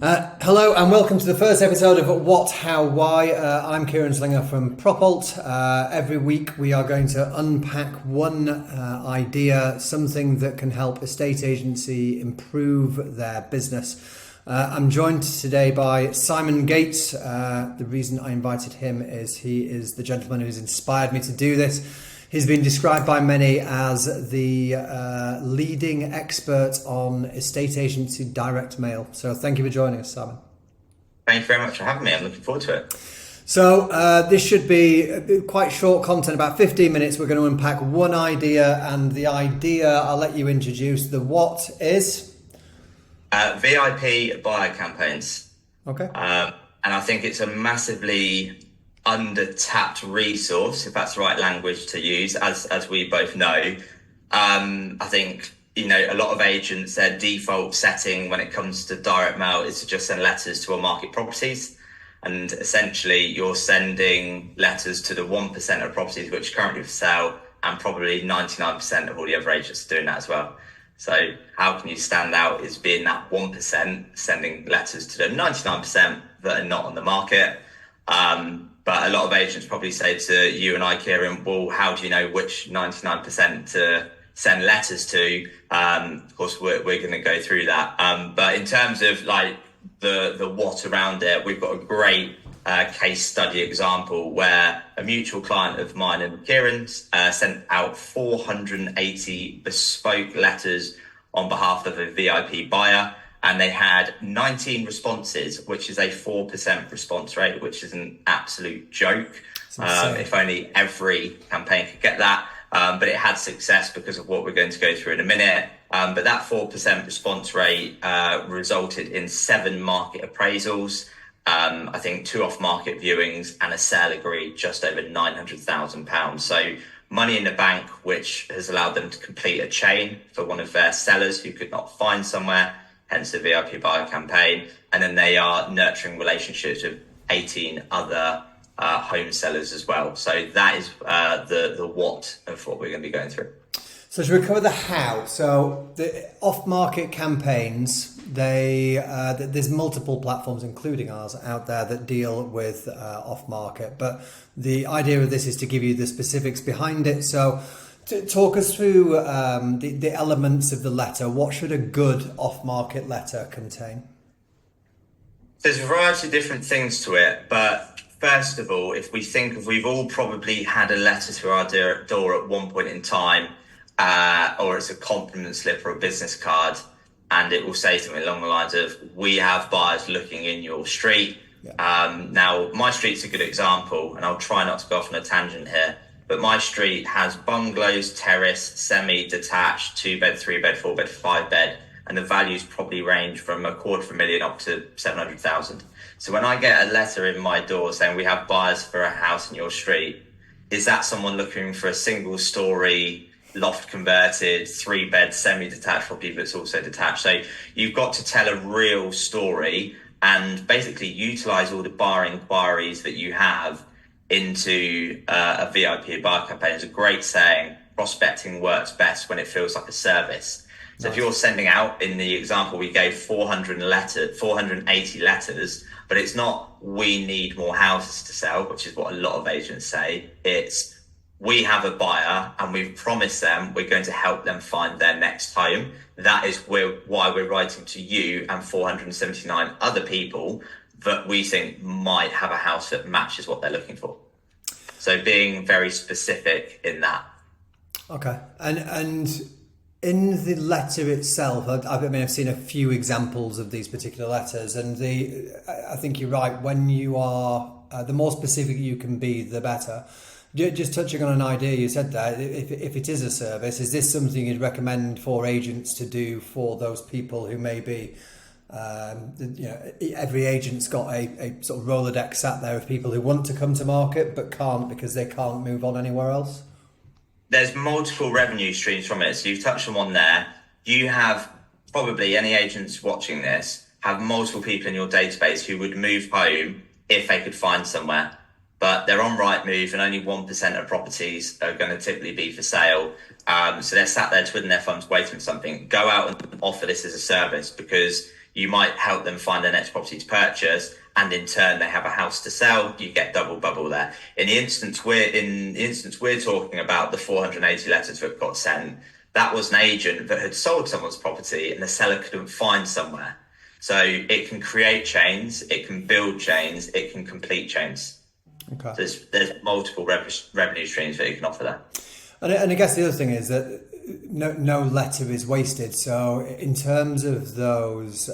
Hello and welcome to the first episode of What, How, Why. I'm Kieran Slinger from Propalt. Every week we are going to unpack one idea, something that can help a estate agency improve their business. I'm joined today by Simon Gates. The reason I invited him is he is the gentleman who's inspired me to do this. He's been described by many as the leading expert on estate agency direct mail. So thank you for joining us, Simon. Thank you very much for having me. I'm looking forward to it. So this should be quite short content, about 15 minutes. We're going to unpack one idea, and the idea I'll let you introduce. The what is? VIP buyer campaigns. Okay. And I think it's a massively under-tapped resource, if that's the right language to use, as we both know. I think, a lot of agents, their default setting when it comes to direct mail is to just send letters to on-market properties. And essentially, you're sending letters to the 1% of properties which are currently for sale, and probably 99% of all the other agents are doing that as well. So how can you stand out as being that 1%, sending letters to the 99% that are not on the market? But a lot of agents probably say to you and I, Kieran, well, how do you know which 99% to send letters to? Of course, we're going to go through that. But in terms of like the what around it, we've got a great case study example where a mutual client of mine and Kieran's sent out 480 bespoke letters on behalf of a VIP buyer. And they had 19 responses, which is a 4% response rate, which is an absolute joke. If only every campaign could get that. But it had success because of what we're going to go through in a minute. But that 4% response rate resulted in 7 market appraisals, I think 2 off-market viewings, and a sale agreed just over £900,000. So money in the bank, which has allowed them to complete a chain for one of their sellers who could not find somewhere. Hence the VIP buyer campaign. And then they are nurturing relationships with 18 other home sellers as well. So that is the what of what we're going to be going through. So should we cover the how? So the off-market campaigns, there's multiple platforms, including ours, out there that deal with off-market. But the idea of this is to give you the specifics behind it. So talk us through the elements of the letter. What should a good off-market letter contain? There's a variety of different things to it, but first of all, if we think of, we've all probably had a letter to our door at one point in time, or it's a compliment slip or a business card, and it will say something along the lines of, we have buyers looking in your street. Yeah. Now, my street's a good example, and I'll try not to go off on a tangent here. But my street has bungalows, terrace, semi-detached, 2-bed, 3-bed, 4-bed, 5-bed, and the values probably range from $250,000 up to 700,000. So when I get a letter in my door saying we have buyers for a house in your street, is that someone looking for a single-story, loft-converted, 3-bed, semi-detached property that's also detached? So you've got to tell a real story and basically utilise all the buyer inquiries that you have into a VIP buyer campaign. Is a great saying, prospecting works best when it feels like a service. So Nice. If you're sending out, in the example we gave, 480 letters, but it's not, we need more houses to sell, which is what a lot of agents say. It's, we have a buyer and we've promised them we're going to help them find their next home. That is why we're writing to you and 479 other people that we think might have a house that matches what they're looking for. So being very specific in that. Okay. And in the letter itself, I've seen a few examples of these particular letters, and I think you're right. When you are, the more specific you can be, the better. Just touching on an idea you said there, if it is a service, is this something you'd recommend for agents to do for those people who may be, every agent's got a sort of Rolodex sat there of people who want to come to market but can't because they can't move on anywhere else? There's multiple revenue streams from it. So you've touched on one there. You have probably, any agents watching this, have multiple people in your database who would move home if they could find somewhere. But they're on Rightmove and only 1% of properties are going to typically be for sale. So they're sat there twiddling their thumbs waiting for something. Go out and offer this as a service, because you might help them find their next property to purchase, and in turn they have a house to sell. You get double bubble there. In the instance we're talking about, the 480 letters that got sent, that was an agent that had sold someone's property and the seller couldn't find somewhere. So it can create chains, it can build chains, it can complete chains. Okay. There's multiple revenue streams that you can offer there. And I guess the other thing is that no letter is wasted. So in terms of those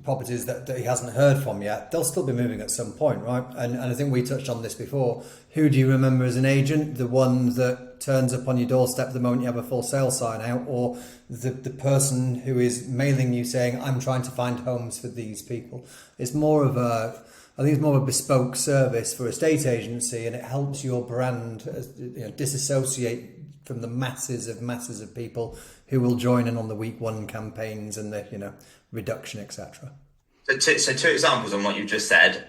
properties that he hasn't heard from yet, they'll still be moving at some point, right? And I think we touched on this before. Who do you remember as an agent? The one that turns up on your doorstep the moment you have a for sale sign out, or the person who is mailing you saying, I'm trying to find homes for these people? It's more of I think it's more of a bespoke service for a estate agency, and it helps your brand disassociate from the masses of people who will join in on the week one campaigns and the reduction, etc. So two examples on what you just said.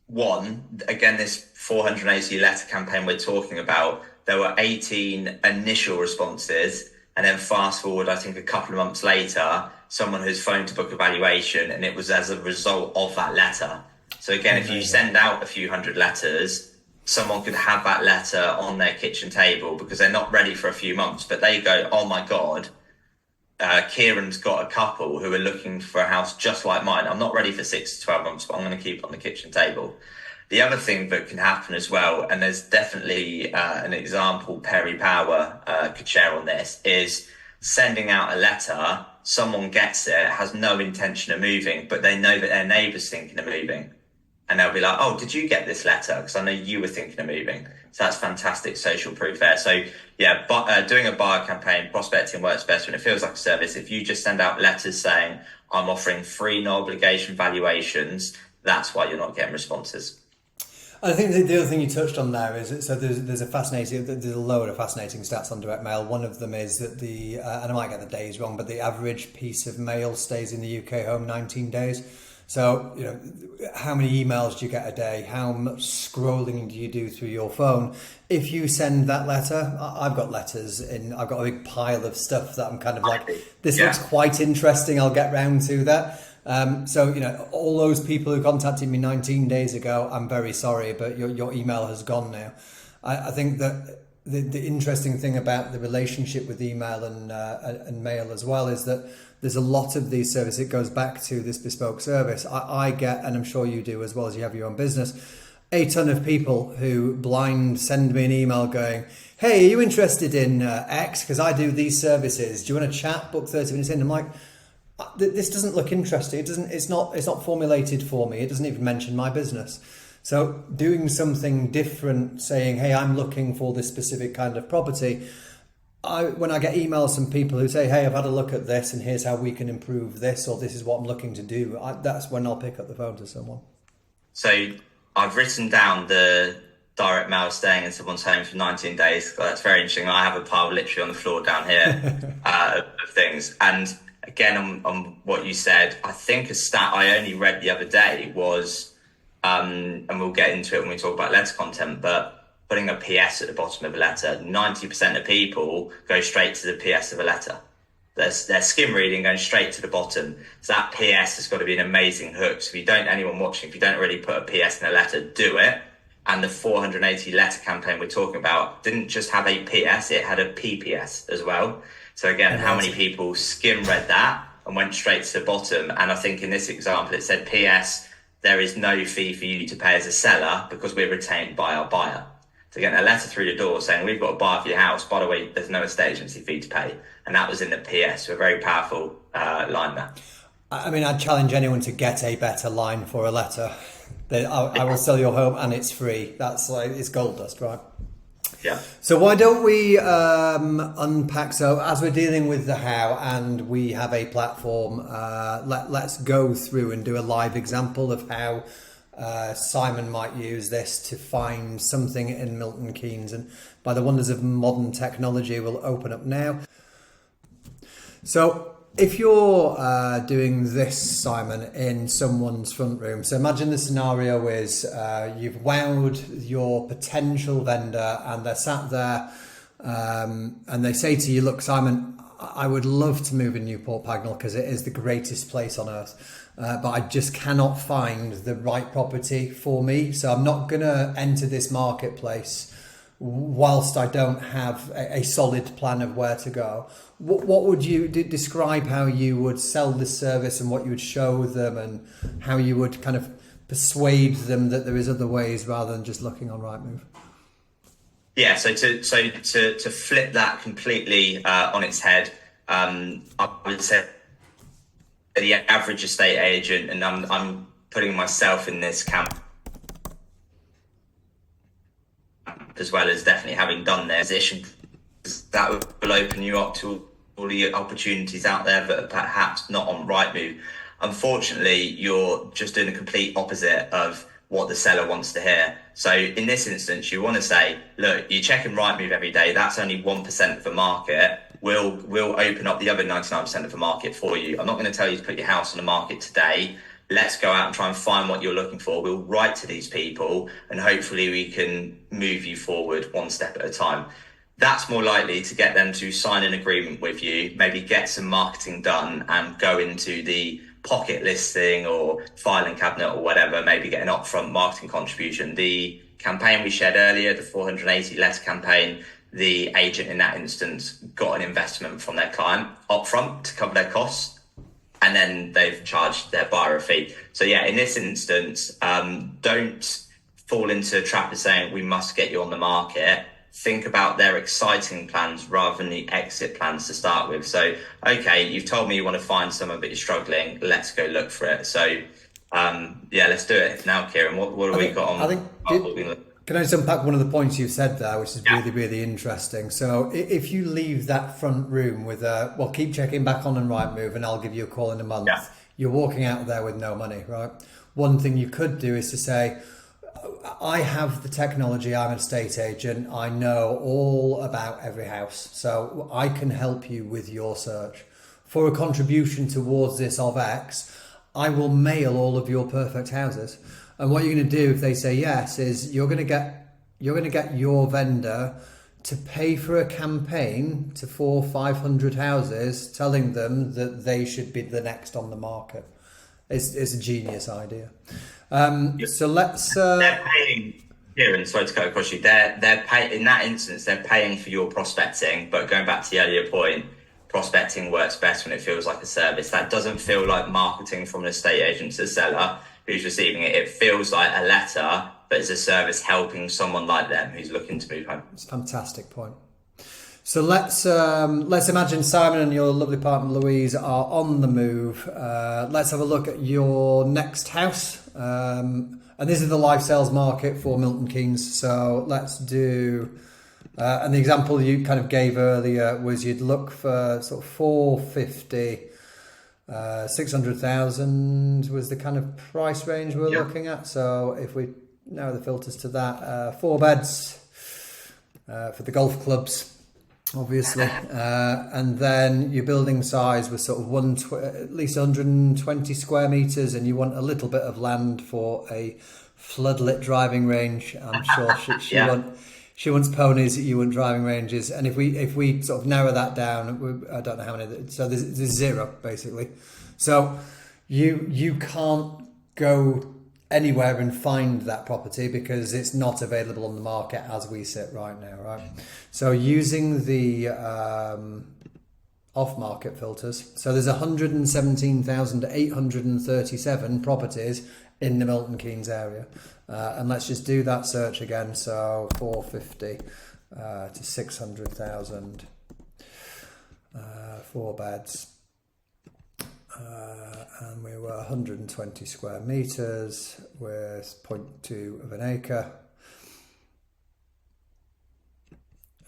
One, again, this 480 letter campaign we're talking about, there were 18 initial responses, and then fast forward, I think a couple of months later, someone who's phoned to book a valuation, and it was as a result of that letter. So again, if you send out a few hundred letters, someone could have that letter on their kitchen table because they're not ready for a few months, but they go, oh my God, Kieran's got a couple who are looking for a house just like mine. I'm not ready for 6 to 12 months, but I'm going to keep it on the kitchen table. The other thing that can happen as well, and there's definitely an example Perry Power could share on this, is sending out a letter, someone gets it, has no intention of moving, but they know that their neighbour's thinking of moving. And they'll be like, oh, did you get this letter? Because I know you were thinking of moving. So that's fantastic social proof there. So yeah, but doing a buyer campaign, prospecting works best when it feels like a service. If you just send out letters saying, I'm offering free, no obligation valuations, that's why you're not getting responses. I think the other thing you touched on there is, so there's a load of fascinating stats on direct mail. One of them is that and I might get the days wrong, but the average piece of mail stays in the UK home 19 days. So, how many emails do you get a day? How much scrolling do you do through your phone? If you send that letter, I've got letters I've got a big pile of stuff that I'm kind of like, this looks quite interesting, I'll get round to that. So, all those people who contacted me 19 days ago, I'm very sorry, but your email has gone now. I think that the interesting thing about the relationship with email and mail as well is that there's a lot of these services. It goes back to this bespoke service. I get, and I'm sure you do as well as you have your own business, a ton of people who blind send me an email going, hey, are you interested in X? Because I do these services. Do you want to chat? Book 30 minutes in. I'm like, this doesn't look interesting. It's not formulated for me. It doesn't even mention my business. So doing something different, saying, hey, I'm looking for this specific kind of property. When I get emails from people who say, hey, I've had a look at this and here's how we can improve this, or this is what I'm looking to do, that's when I'll pick up the phone to someone. So I've written down the direct mail staying in someone's home for 19 days. That's very interesting. I have a pile literally on the floor down here of things. And again, on what you said, I think a stat I only read the other day was, and we'll get into it when we talk about letter content, but putting a PS at the bottom of a letter, 90% of people go straight to the PS of a letter. They're skim reading, going straight to the bottom. So that PS has got to be an amazing hook. So if you don't, anyone watching, if you don't already put a PS in a letter, do it. And the 480 letter campaign we're talking about didn't just have a PS, it had a PPS as well. So again, how many people skim read that and went straight to the bottom? And I think in this example, it said, PS, there is no fee for you to pay as a seller because we're retained by our buyer. To get a letter through the door saying, we've got a buyer for your house, by the way, there's no estate agency fee to pay. And that was in the PS, so a very powerful line there. I mean, I'd challenge anyone to get a better line for a letter. I will sell your home and it's free. That's like, it's gold dust, right? Yeah. So why don't we unpack, so as we're dealing with the how and we have a platform, let's go through and do a live example of how Simon might use this to find something in Milton Keynes, and by the wonders of modern technology we'll open up now. So if you're doing this, Simon, in someone's front room, so imagine the scenario is you've wowed your potential vendor and they're sat there and they say to you, look, Simon, I would love to move in Newport Pagnell because it is the greatest place on earth. But I just cannot find the right property for me. So I'm not going to enter this marketplace whilst I don't have a solid plan of where to go. What would you describe how you would sell this service and what you would show them and how you would kind of persuade them that there is other ways rather than just looking on Rightmove? Yeah, so to flip that completely on its head, I would say the average estate agent, and I'm putting myself in this camp as well as definitely having done their position, that will open you up to all the opportunities out there that are perhaps not on Rightmove. Unfortunately, you're just doing the complete opposite of what the seller wants to hear. So in this instance, you want to say, look, you're checking Rightmove every day. That's only 1% of the market. We'll open up the other 99% of the market for you. I'm not going to tell you to put your house on the market today. Let's go out and try and find what you're looking for. We'll write to these people and hopefully we can move you forward one step at a time. That's more likely to get them to sign an agreement with you, maybe get some marketing done and go into the pocket listing or filing cabinet or whatever, maybe get an upfront marketing contribution. The campaign we shared earlier, the 480 less campaign, the agent in that instance got an investment from their client upfront to cover their costs, and then they've charged their buyer a fee. So yeah, in this instance, don't fall into a trap of saying we must get you on the market. Think about their exciting plans rather than the exit plans to start with. So, okay, you've told me you want to find someone, but you're struggling. Let's go look for it. So, yeah, let's do it now, Kieran. What have we got on? Can I just unpack one of the points you've said there, which is really, really interesting. So if you leave that front room with keep checking back on and Rightmove and I'll give you a call in a month, you're walking out there with no money, right? One thing you could do is to say, I have the technology, I'm an estate agent, I know all about every house, so I can help you with your search. For a contribution towards this of X, I will mail all of your perfect houses. And what you're going to do if they say yes is you're going to get your vendor to pay for a campaign to 400-500 houses, telling them that they should be the next on the market. It's a genius idea. So let's. They're paying. Kieran, sorry to cut across you. They're pay in that instance. They're paying for your prospecting. But going back to the earlier point, prospecting works best when it feels like a service. That doesn't feel like marketing from an estate agent to a seller who's receiving it. It feels like a letter, but it's a service helping someone like them who's looking to move home. It's a fantastic point. So let's imagine Simon and your lovely partner Louise are on the move. Let's have a look at your next house. And this is the live sales market for Milton Keynes. So let's do, and the example you kind of gave earlier was you'd look for sort of 450, 600,000 was the kind of price range we're looking at. So if we narrow the filters to that, 4 beds for the golf clubs, obviously, and then your building size was sort of at least 120 square meters, and you want a little bit of land for a floodlit driving range. I'm sure she wants ponies, you want driving ranges, and if we sort of narrow that down, I don't know how many. So there's 0 basically. So you can't go anywhere and find that property because it's not available on the market as we sit right now, right? So using the off-market filters, so there's 117,837 properties in the Milton Keynes area, and let's just do that search again. So 450 to 600,000, 4 beds. And we were 120 square meters with 0.2 of an acre.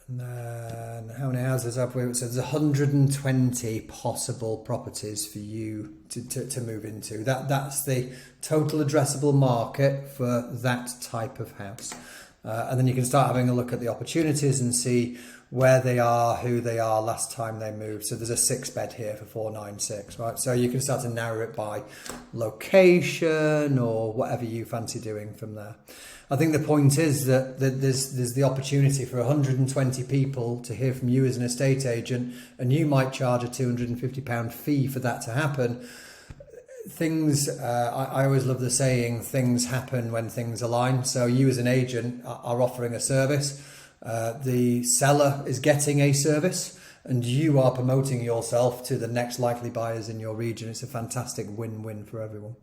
And then how many houses have we? So there's 120 possible properties for you to move into. That's the total addressable market for that type of house. And then you can start having a look at the opportunities and see where they are, who they are, last time they moved. So there's a 6-bed here for 496, right? So you can start to narrow it by location or whatever you fancy doing from there. I think the point is that there's the opportunity for 120 people to hear from you as an estate agent, and you might charge a £250 fee for that to happen. I always love the saying, things happen when things align. So you as an agent are offering a service, the seller is getting a service, and you are promoting yourself to the next likely buyers in your region. It's a fantastic win-win for everyone.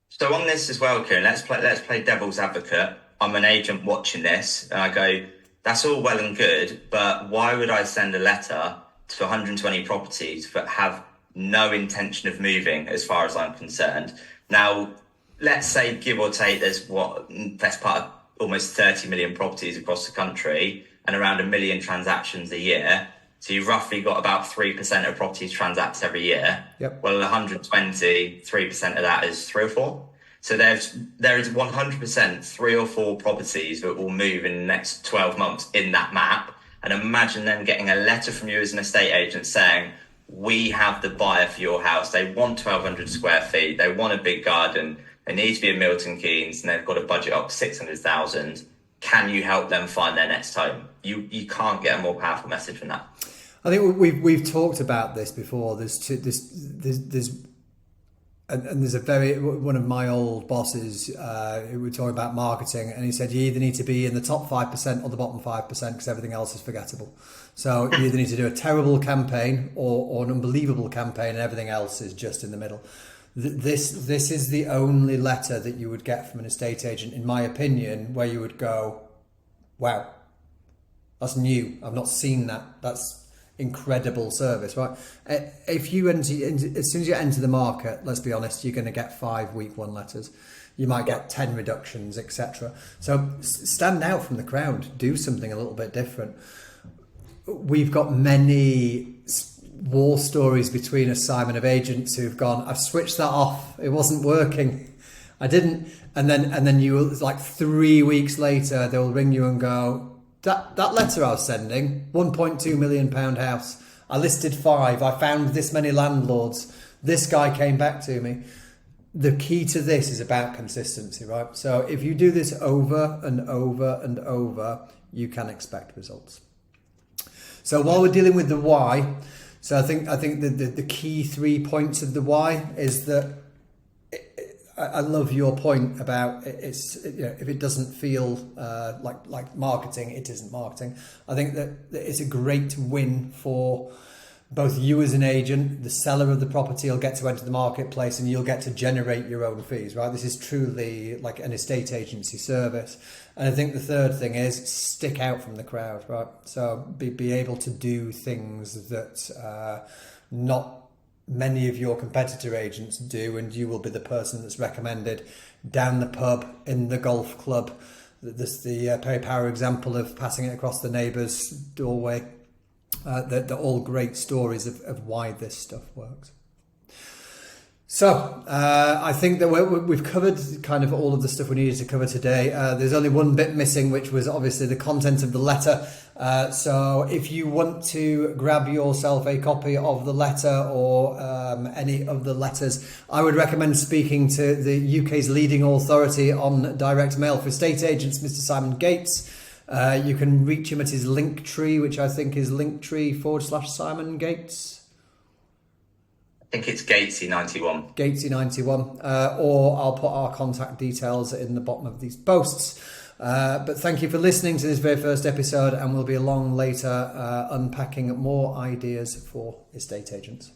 So on this as well, Kieran, let's play devil's advocate. I'm an agent watching this and I go, that's all well and good, but why would I send a letter to 120 properties that have no intention of moving as far as I'm concerned? Now, let's say, give or take, there's best part of almost 30 million properties across the country and around 1 million transactions a year. So you've roughly got about 3% of properties transact every year. Yep. Well, 120, 3% of that is 3 or 4. So there is 100% 3 or 4 properties that will move in the next 12 months in that map. And imagine them getting a letter from you as an estate agent saying, we have the buyer for your house. They want 1,200 square feet. They want a big garden. They need to be in Milton Keynes and they've got a budget up to 600,000. Can you help them find their next home? You can't get a more powerful message than that. I think we've talked about this before. There's one of my old bosses who were talking about marketing, and he said you either need to be in the top 5% or the bottom 5% because everything else is forgettable. So you either need to do a terrible campaign or an unbelievable campaign, and everything else is just in the middle. This is the only letter that you would get from an estate agent, in my opinion, where you would go, wow, that's new. I've not seen that. That's incredible service, right? If you as soon as you enter the market, let's be honest, you're going to get 5 week 1 letters. You might get 10 reductions, etc. So stand out from the crowd. Do something a little bit different. We've got many war stories between us, Simon, of agents who've gone, I've switched that off. It wasn't working. I didn't. And then you, like 3 weeks later, they'll ring you and go, that letter I was sending, £1.2 million house. I listed 5. I found this many landlords. This guy came back to me. The key to this is about consistency, right? So if you do this over and over and over, you can expect results. So while we're dealing with the why, so I think the key 3 points of the why is that I love your point about it's, if it doesn't feel like marketing, it isn't marketing. I think that it's a great win for both you as an agent, the seller of the property will get to enter the marketplace, and you'll get to generate your own fees, right? This is truly like an estate agency service. And I think the third thing is stick out from the crowd, right? So be able to do things that not many of your competitor agents do, and you will be the person that's recommended down the pub, in the golf club. This the Perry Power example of passing it across the neighbour's doorway. They're all great stories of why this stuff works. So I think that we've covered kind of all of the stuff we needed to cover today. There's only one bit missing, which was obviously the content of the letter. So if you want to grab yourself a copy of the letter or any of the letters, I would recommend speaking to the UK's leading authority on direct mail for estate agents, Mr. Simon Gates. You can reach him at his Linktree, which I think is Linktree/Simon Gates. I think it's Gatesy91. Gatesy91. Or I'll put our contact details in the bottom of these posts. But thank you for listening to this very first episode, and we'll be along later unpacking more ideas for estate agents.